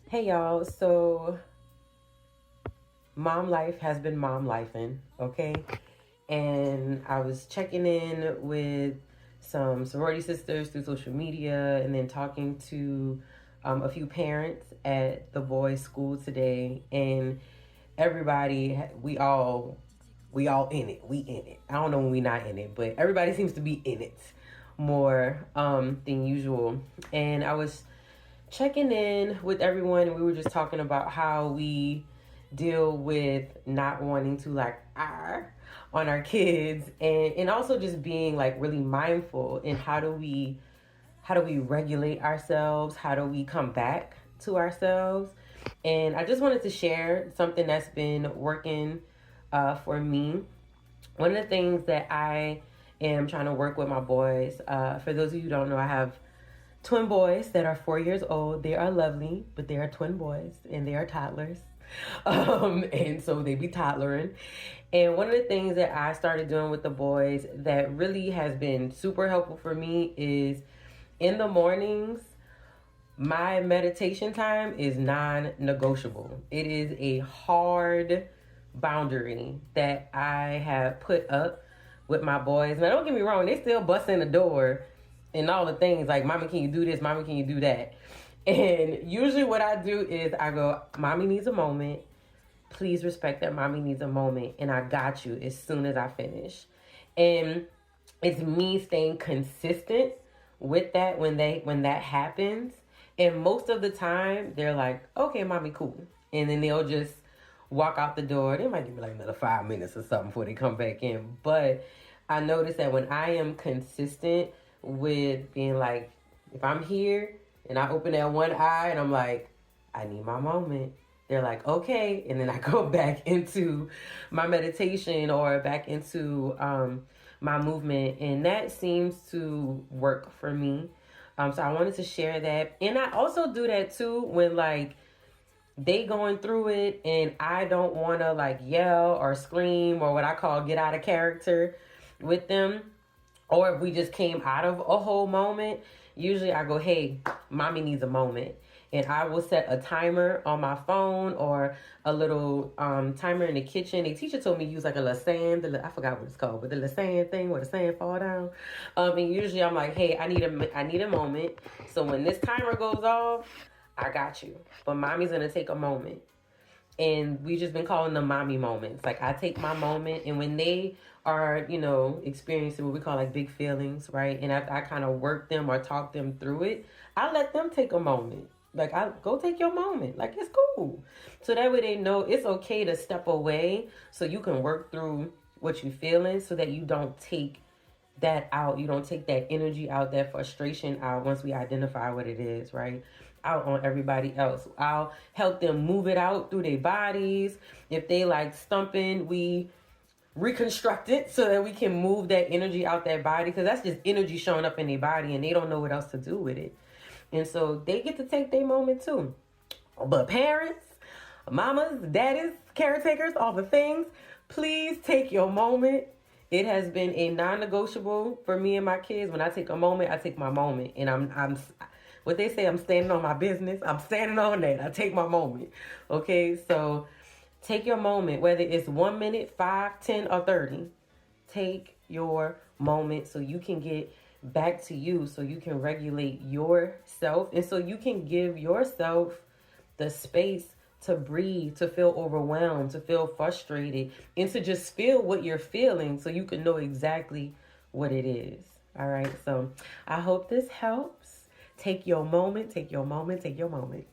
Hey y'all, so mom life has been mom lifing, okay? And I was checking in with some sorority sisters through social media and then talking to a few parents at the boys' school today. And everybody, we all in it. We in it. I don't know when we not in it, but everybody seems to be in it more than usual. And I was checking in with everyone, and we were just talking about how we deal with not wanting to like on our kids, and also just being like really mindful in how do we regulate ourselves, how do we come back to ourselves. And I just wanted to share something that's been working for me. One of the things that I am trying to work with my boys, for those of you who don't know, I have twin boys that are 4 years old. They are lovely, but they are twin boys and they are toddlers. And so they be toddlering. And one of the things that I started doing with the boys that really has been super helpful for me is in the mornings, my meditation time is non negotiable. It is a hard boundary that I have put up with my boys. Now, don't get me wrong, they still bust in the door and all the things like, Mommy, can you do this? Mommy, can you do that? And usually what I do is I go, Mommy needs a moment. Please respect that Mommy needs a moment. And I got you as soon as I finish. And it's me staying consistent with that when that happens. And most of the time they're like, okay, Mommy, cool. And then they'll just walk out the door. They might give me like another 5 minutes or something before they come back in. But I notice that when I am consistent with being like, if I'm here and I open that one eye and I'm like, I need my moment, they're like, okay. And then I go back into my meditation or back into my movement. And that seems to work for me. So I wanted to share that. And I also do that too when like they going through it and I don't want to like yell or scream or what I call get out of character with them. Or if we just came out of a whole moment, usually I go, hey, Mommy needs a moment. And I will set a timer on my phone or a little timer in the kitchen. The teacher told me to use like a lasagne. I forgot what it's called, but the lasagne thing where the sand fall down. And usually I'm like, hey, I need a moment. So when this timer goes off, I got you. But Mommy's going to take a moment. And we've just been calling them mommy moments. Like I take my moment, and when they are, experiencing what we call like big feelings, right? And I kind of work them or talk them through it, I let them take a moment. Like I go take your moment. Like it's cool. So that way they know it's okay to step away so you can work through what you're feeling so that you don't take that out. You don't take that energy out, that frustration out once we identify what it is, right? Out on everybody else. I'll help them move it out through their bodies. If they like stumping, we reconstruct it so that we can move that energy out their body, because that's just energy showing up in their body and they don't know what else to do with it. And so they get to take their moment too. But parents, mamas, daddies, caretakers, all the things, please take your moment. It has been a non-negotiable for me and my kids. When I take a moment, I take my moment. And I'm what they say, I'm standing on my business. I'm standing on that. I take my moment. Okay, so take your moment, whether it's 1 minute, 5, 10, or 30. Take your moment so you can get back to you, so you can regulate yourself, and so you can give yourself the space to breathe, to feel overwhelmed, to feel frustrated, and to just feel what you're feeling so you can know exactly what it is. All right, so I hope this helps. Take your moment, take your moment, take your moment.